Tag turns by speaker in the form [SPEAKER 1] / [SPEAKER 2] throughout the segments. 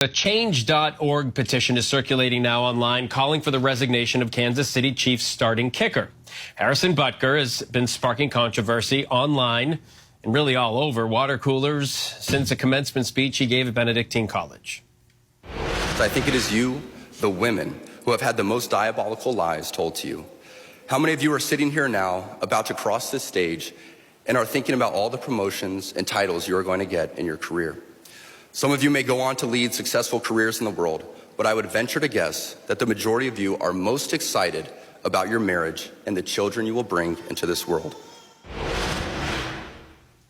[SPEAKER 1] A change.org petition is circulating now online calling for the resignation of Kansas City Chiefs starting kicker. Harrison Butker has been sparking controversy online and really all over water coolers since a commencement speech he gave at Benedictine College.
[SPEAKER 2] I think it is you, the women, who have had the most diabolical lies told to you. How many of you are sitting here now about to cross this stage and are thinking about all the promotions and titles you are going to get in your career? Some of you may go on to lead successful careers in the world, but I would venture to guess that the majority of you are most excited about your marriage and the children you will bring into this world.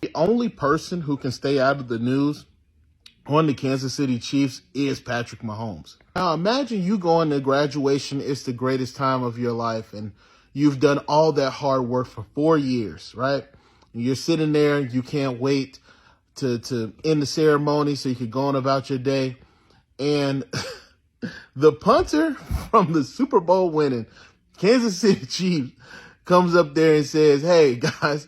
[SPEAKER 3] The only person who can stay out of the news on the Kansas City Chiefs is Patrick Mahomes. Now imagine you going to graduation. It's the greatest time of your life, and you've done all that hard work for 4 years, right? And you're sitting there, you can't wait to end the ceremony so you could go on about your day. And the punter from the Super Bowl winning Kansas City Chiefs comes up there and says, "Hey guys,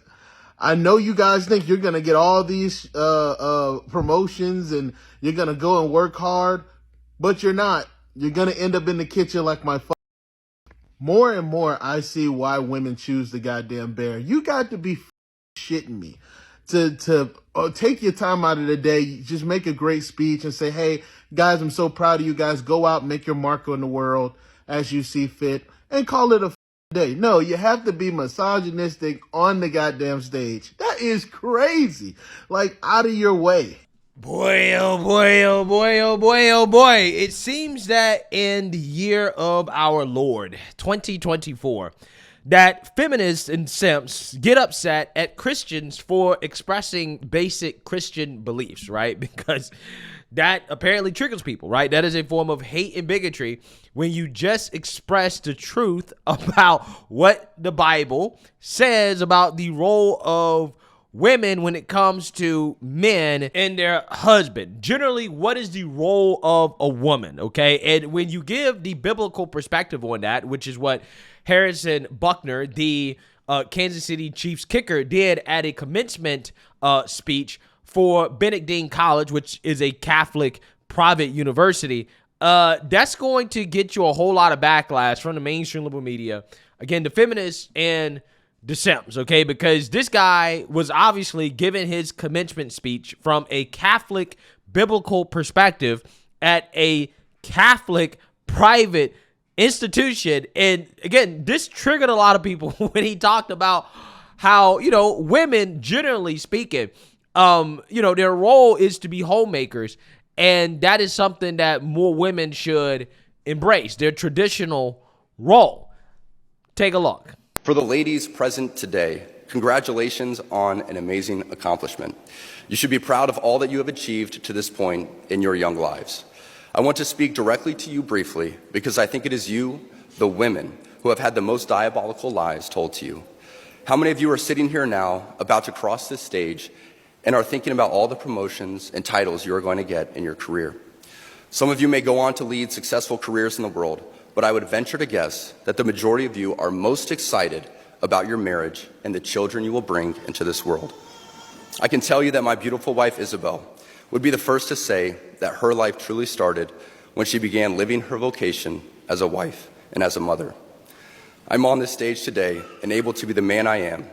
[SPEAKER 3] I know you guys think you're going to get all these promotions and you're going to go and work hard, but you're not. You're going to end up in the kitchen like my father." More and more, I see why women choose the goddamn bear. You got to be shitting me. To take your time out of the day, just make a great speech and say, "Hey, guys, I'm so proud of you guys. Go out and make your mark on the world as you see fit," and call it a day. No, you have to be misogynistic on the goddamn stage. That is crazy. Like, out of your way.
[SPEAKER 4] Boy, oh boy, oh boy, oh boy, oh boy. It seems that in the year of our Lord, 2024, that feminists and simps get upset at Christians for expressing basic Christian beliefs, right? Because that apparently triggers people, right? That is a form of hate and bigotry when you just express the truth about what the Bible says about the role of women when it comes to men and their husband. Generally, what is the role of a woman, okay? And when you give the biblical perspective on that, which is what Harrison Butker, the Kansas City Chiefs kicker, did at a commencement speech for Benedictine College, which is a Catholic private university, that's going to get you a whole lot of backlash from the mainstream liberal media. Again, the feminists and the simps, okay? Because this guy was obviously giving his commencement speech from a Catholic biblical perspective at a Catholic private institution. And again, this triggered a lot of people when he talked about how, women, generally speaking, their role is to be homemakers. And that is something that more women should embrace, their traditional role. Take a look.
[SPEAKER 2] For the ladies present today, congratulations on an amazing accomplishment. You should be proud of all that you have achieved to this point in your young lives. I want to speak directly to you briefly because I think it is you, the women, who have had the most diabolical lies told to you. How many of you are sitting here now about to cross this stage and are thinking about all the promotions and titles you are going to get in your career? Some of you may go on to lead successful careers in the world, but I would venture to guess that the majority of you are most excited about your marriage and the children you will bring into this world. I can tell you that my beautiful wife, Isabel, would be the first to say that her life truly started when she began living her vocation as a wife and as a mother. I'm on this stage today and able to be the man I am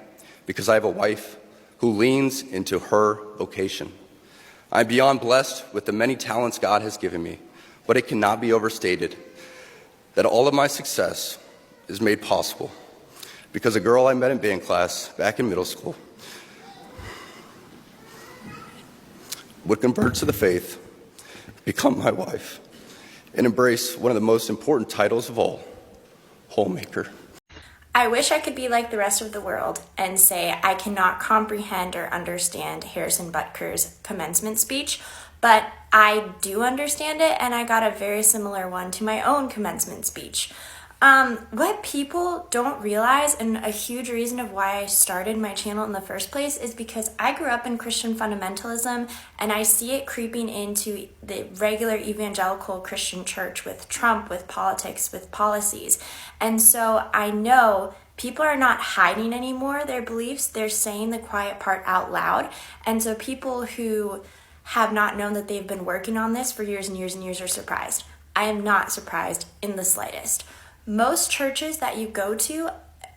[SPEAKER 2] because I have a wife who leans into her vocation. I'm beyond blessed with the many talents God has given me, but it cannot be overstated that all of my success is made possible because a girl I met in band class back in middle school would convert to the faith, become my wife, and embrace one of the most important titles of all, homemaker.
[SPEAKER 5] I wish I could be like the rest of the world and say I cannot comprehend or understand Harrison Butker's commencement speech, but I do understand it, and I got a very similar one to my own commencement speech. What people don't realize, and a huge reason of why I started my channel in the first place, is because I grew up in Christian fundamentalism, and I see it creeping into the regular evangelical Christian church with Trump, with politics, with policies. And so I know people are not hiding anymore their beliefs, they're saying the quiet part out loud. And so people who have not known that they've been working on this for years and years and years are surprised. I am not surprised in the slightest. Most churches that you go to,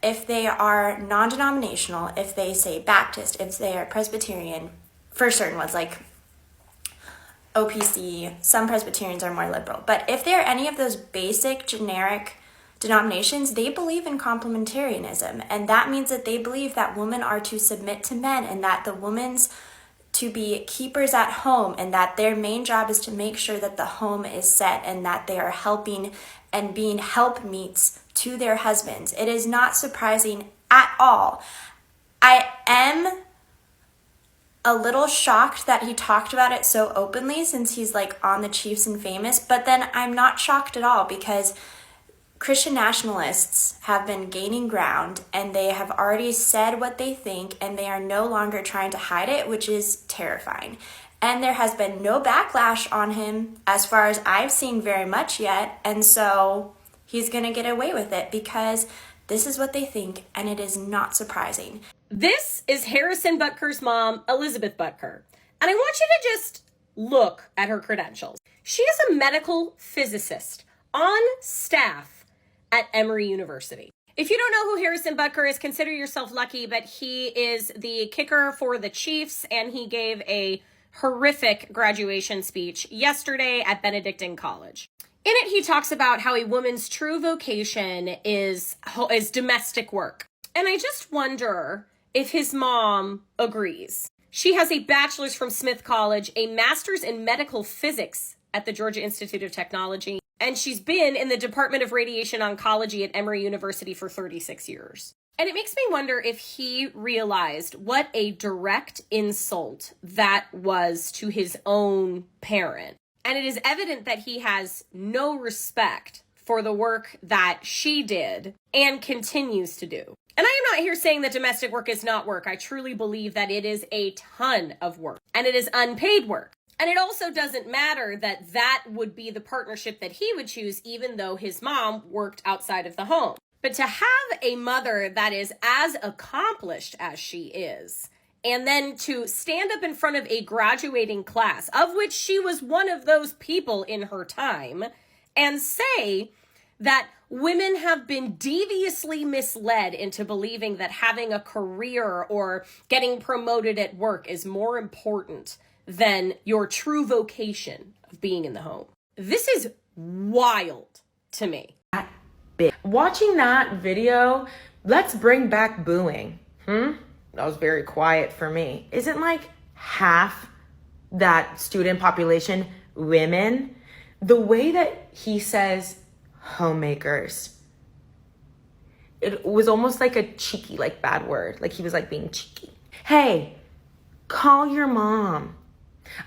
[SPEAKER 5] if they are non-denominational, if they say Baptist, if they are Presbyterian, for certain ones like OPC, some Presbyterians are more liberal. But if they're any of those basic generic denominations, they believe in complementarianism. And that means that they believe that women are to submit to men and that the woman's to be keepers at home and that their main job is to make sure that the home is set and that they are helping and being helpmeets to their husbands. It is not surprising at all. I am a little shocked that he talked about it so openly since he's like on the Chiefs and famous, but then I'm not shocked at all because Christian nationalists have been gaining ground and they have already said what they think and they are no longer trying to hide it, which is terrifying. And there has been no backlash on him as far as I've seen very much yet. And so he's going to get away with it because this is what they think and it is not surprising.
[SPEAKER 6] This is Harrison Butker's mom, Elizabeth Butker. And I want you to just look at her credentials. She is a medical physicist on staff at Emory University. If you don't know who Harrison Butker is, consider yourself lucky, but he is the kicker for the Chiefs, and he gave a horrific graduation speech yesterday at Benedictine College. In it, he talks about how a woman's true vocation is domestic work. And I just wonder if his mom agrees. She has a bachelor's from Smith College, a master's in medical physics at the Georgia Institute of Technology, and she's been in the Department of Radiation Oncology at Emory University for 36 years. And it makes me wonder if he realized what a direct insult that was to his own parent. And it is evident that he has no respect for the work that she did and continues to do. And I am not here saying that domestic work is not work. I truly believe that it is a ton of work and it is unpaid work. And it also doesn't matter that that would be the partnership that he would choose, even though his mom worked outside of the home. But to have a mother that is as accomplished as she is, and then to stand up in front of a graduating class, of which she was one of those people in her time, and say that women have been deviously misled into believing that having a career or getting promoted at work is more important than your true vocation of being in the home. This is wild to me.
[SPEAKER 7] Watching that video, let's bring back booing. That was very quiet for me. Isn't like half that student population women? The way that he says homemakers, it was almost like a cheeky, like bad word. Like he was like being cheeky. Hey, call your mom.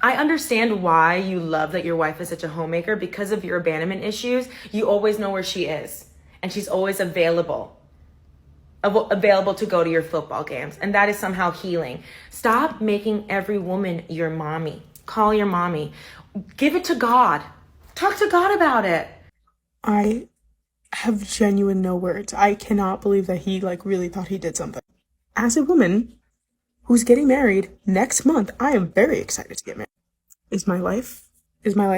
[SPEAKER 7] I understand why you love that your wife is such a homemaker because of your abandonment issues. You always know where she is and she's always available to go to your football games. And that is somehow healing. Stop making every woman your mommy. Call your mommy. Give it to God. Talk to God about it.
[SPEAKER 8] I have genuine no words. I cannot believe that he really thought he did something. As a woman who's getting married next month, I am very excited to get married. Is my life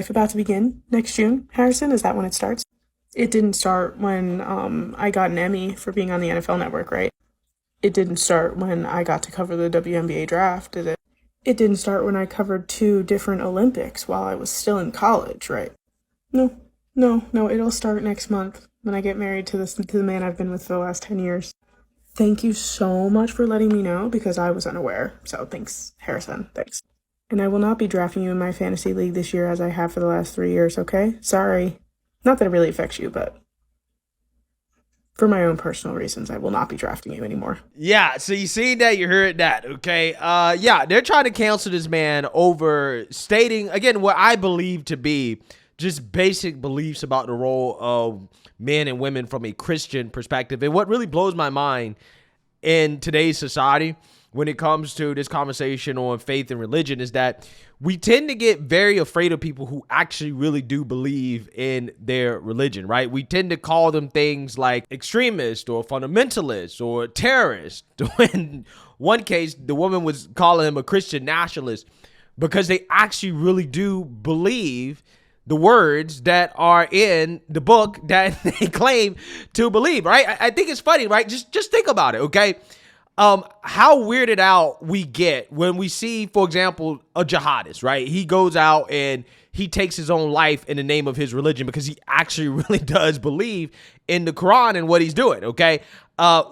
[SPEAKER 8] about to begin next June, Harrison? Is that when it starts? It didn't start when I got an Emmy for being on the NFL Network, right? It didn't start when I got to cover the WNBA draft, did it? It didn't start when I covered 2 different Olympics while I was still in college, right? No, it'll start next month when I get married to the man I've been with for the last 10 years. Thank you so much for letting me know because I was unaware. So thanks, Harrison. Thanks. And I will not be drafting you in my fantasy league this year as I have for the last 3 years, okay? Sorry. Not that it really affects you, but for my own personal reasons, I will not be drafting you anymore.
[SPEAKER 4] Yeah, so you see that, you heard that, okay? They're trying to cancel this man over stating, again, what I believe to be just basic beliefs about the role of men and women from a Christian perspective. And what really blows my mind in today's society when it comes to this conversation on faith and religion is that we tend to get very afraid of people who actually really do believe in their religion, right? We tend to call them things like extremist or fundamentalist or terrorist. In one case, the woman was calling him a Christian nationalist. because they actually really do believe the words that are in the book that they claim to believe, right? I think it's funny, right? Just think about it, okay? How weirded out we get when we see, for example, a jihadist, right? He goes out and he takes his own life in the name of his religion because he actually really does believe in the Quran and what he's doing, okay?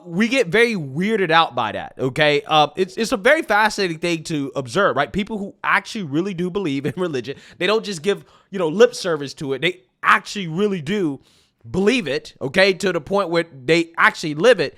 [SPEAKER 4] We get very weirded out by that, okay? It's a very fascinating thing to observe, right? People who actually really do believe in religion, they don't just give, lip service to it. They actually really do believe it, okay, to the point where they actually live it.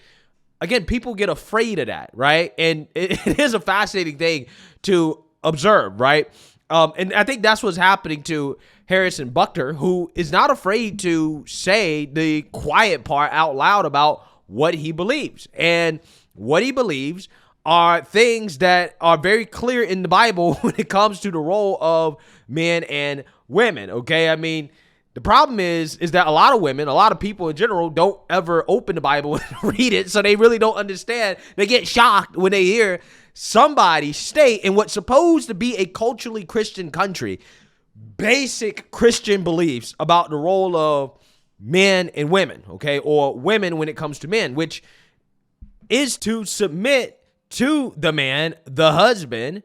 [SPEAKER 4] Again, people get afraid of that, right? And it is a fascinating thing to observe, right? And I think that's what's happening to Harrison Butker, who is not afraid to say the quiet part out loud about what he believes. And what he believes are things that are very clear in the Bible when it comes to the role of men and women, okay? I mean, the problem is that a lot of women, a lot of people in general don't ever open the Bible and read it, so they really don't understand. They get shocked when they hear somebody state in what's supposed to be a culturally Christian country basic Christian beliefs about the role of men and women, okay, or women when it comes to men, which is to submit to the man, the husband,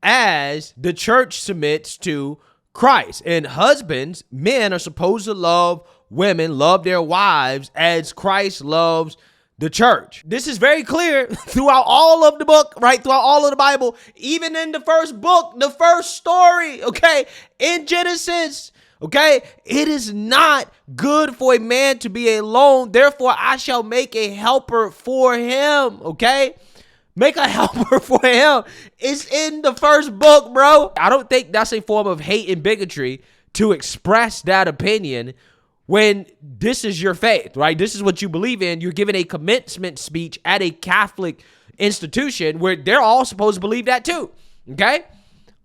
[SPEAKER 4] as the church submits to Christ. And husbands, men are supposed to love women, love their wives as Christ loves the church. This is very clear throughout all of the book, right? Throughout all of the Bible, even in the first book, the first story, okay, in Genesis, okay? It is not good for a man to be alone. Therefore, I shall make a helper for him, okay? Make a helper for him. It's in the first book, bro. I don't think that's a form of hate and bigotry to express that opinion when this is your faith, right? This is what you believe in. You're giving a commencement speech at a Catholic institution where they're all supposed to believe that too, okay?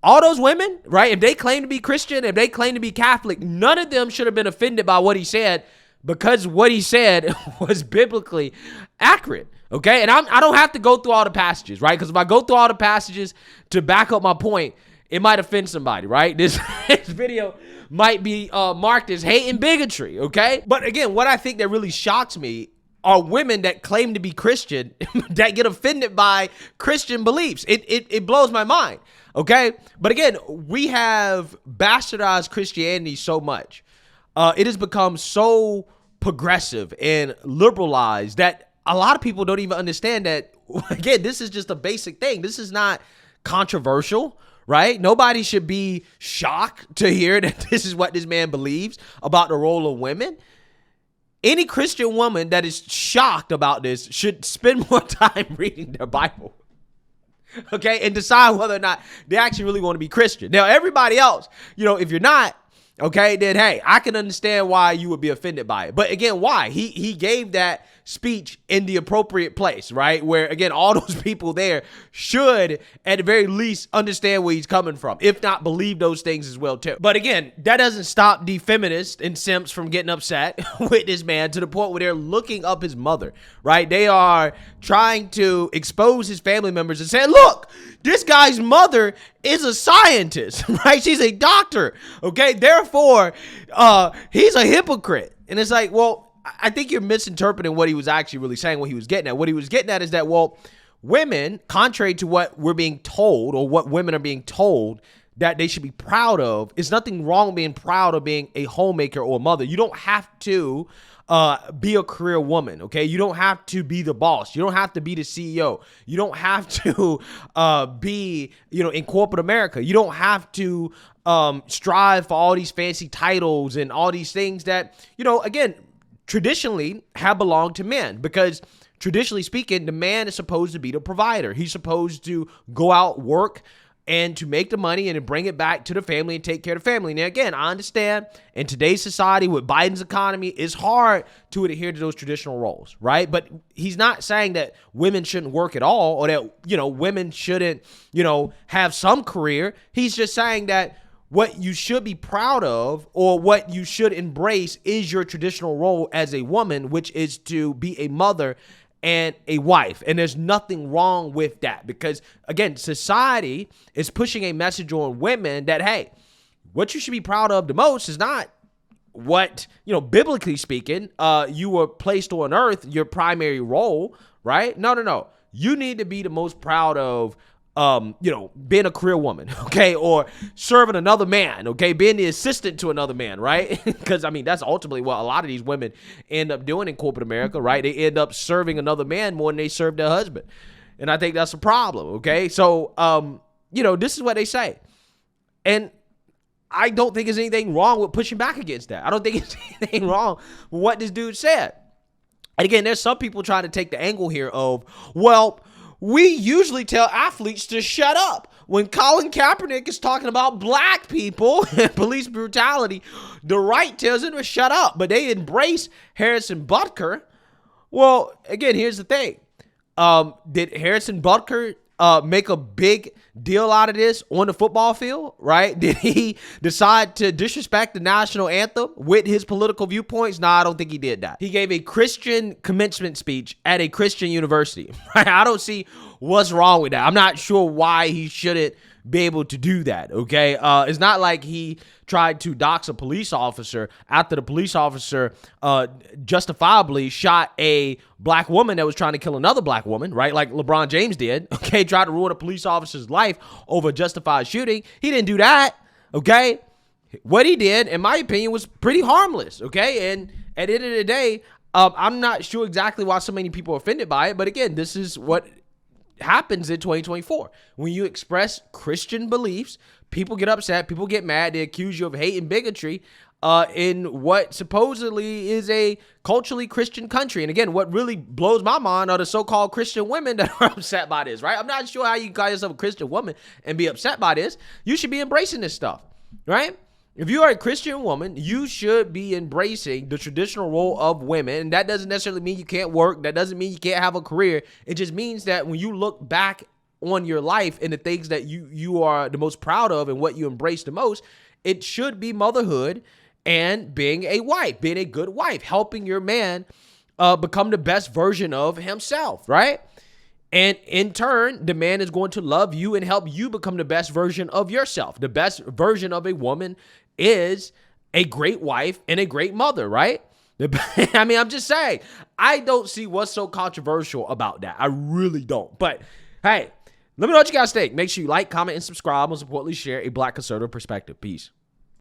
[SPEAKER 4] All those women, right, if they claim to be Christian, if they claim to be Catholic, none of them should have been offended by what he said because what he said was biblically accurate, okay? And I don't have to go through all the passages, right? Because if I go through all the passages to back up my point, it might offend somebody, right? This video might be marked as hate and bigotry, okay? But again, what I think that really shocks me are women that claim to be Christian that get offended by Christian beliefs. It blows my mind, okay? But again, we have bastardized Christianity so much. It has become so progressive and liberalized that a lot of people don't even understand that, again, this is just a basic thing. This is not controversial, right? Nobody should be shocked to hear that this is what this man believes about the role of women. Any Christian woman that is shocked about this should spend more time reading their Bible, okay, and decide whether or not they actually really want to be Christian. Now, everybody else, if you're not, okay, then hey, I can understand why you would be offended by it. But again, why? He gave that speech in the appropriate place, right? Where again, all those people there should at the very least understand where he's coming from, if not believe those things as well too. But again, that doesn't stop the feminists and simps from getting upset with this man to the point where they're looking up his mother, right? They are trying to expose his family members and say, look, this guy's mother is a scientist, right? She's a doctor, okay? Therefore, he's a hypocrite. And it's like, well, I think you're misinterpreting what he was actually really saying, what he was getting at. What he was getting at is that, well, women, contrary to what we're being told or what women are being told that they should be proud of, is nothing wrong with being proud of being a homemaker or a mother. You don't have to be a career woman, okay? You don't have to be the boss. You don't have to be the CEO. You don't have to be, in corporate America. You don't have to strive for all these fancy titles and all these things that, again, traditionally have belonged to men, because traditionally speaking, the man is supposed to be the provider. He's supposed to go out, work, and to make the money and to bring it back to the family and take care of the family. Now, again, I understand in today's society with Biden's economy, it's hard to adhere to those traditional roles, right? But he's not saying that women shouldn't work at all or that, women shouldn't, have some career. He's just saying that what you should be proud of or what you should embrace is your traditional role as a woman, which is to be a mother and a wife. And there's nothing wrong with that because, again, society is pushing a message on women that, hey, what you should be proud of the most is not what, biblically speaking, you were placed on earth, your primary role, right? No. You need to be the most proud of, being a career woman, okay? Or serving another man, okay? Being the assistant to another man, right? Because, that's ultimately what a lot of these women end up doing in corporate America, right? They end up serving another man more than they serve their husband. And I think that's a problem, okay? So, this is what they say. And I don't think there's anything wrong with pushing back against that. I don't think there's anything wrong with what this dude said. And again, there's some people trying to take the angle here of, well, we usually tell athletes to shut up. When Colin Kaepernick is talking about black people and police brutality, the right tells him to shut up, but they embrace Harrison Butker. Well, again, here's the thing. Did Harrison Butker make a big deal out of this on the football field, right? Did he decide to disrespect the national anthem with his political viewpoints? No, I don't think he did that. He gave a Christian commencement speech at a Christian university. Right? I don't see what's wrong with that. I'm not sure why he shouldn't be able to do that, okay? It's not like he tried to dox a police officer after the police officer justifiably shot a black woman that was trying to kill another black woman, right? Like LeBron James did, okay? Tried to ruin a police officer's life over a justified shooting. He didn't do that, okay? What he did, in my opinion, was pretty harmless, okay? And at the end of the day, I'm not sure exactly why so many people are offended by it, but again, this is what happens in 2024. When you express Christian beliefs, people get upset, people get mad, they accuse you of hate and bigotry in what supposedly is a culturally Christian country. And again, what really blows my mind are the so-called Christian women that are upset by this, right? I'm not sure how you call yourself a Christian woman and be upset by this. You should be embracing this stuff, right? If you are a Christian woman, you should be embracing the traditional role of women. And that doesn't necessarily mean you can't work. That doesn't mean you can't have a career. It just means that when you look back on your life and the things that you are the most proud of and what you embrace the most, it should be motherhood and being a wife, being a good wife, helping your man become the best version of himself, right? And in turn, the man is going to love you and help you become the best version of yourself. The best version of a woman is a great wife and a great mother, right? I'm just saying, I don't see what's so controversial about that. I really don't. But hey, let me know what you guys think. Make sure you like, comment, and subscribe. Most importantly, share a Black conservative perspective. Peace.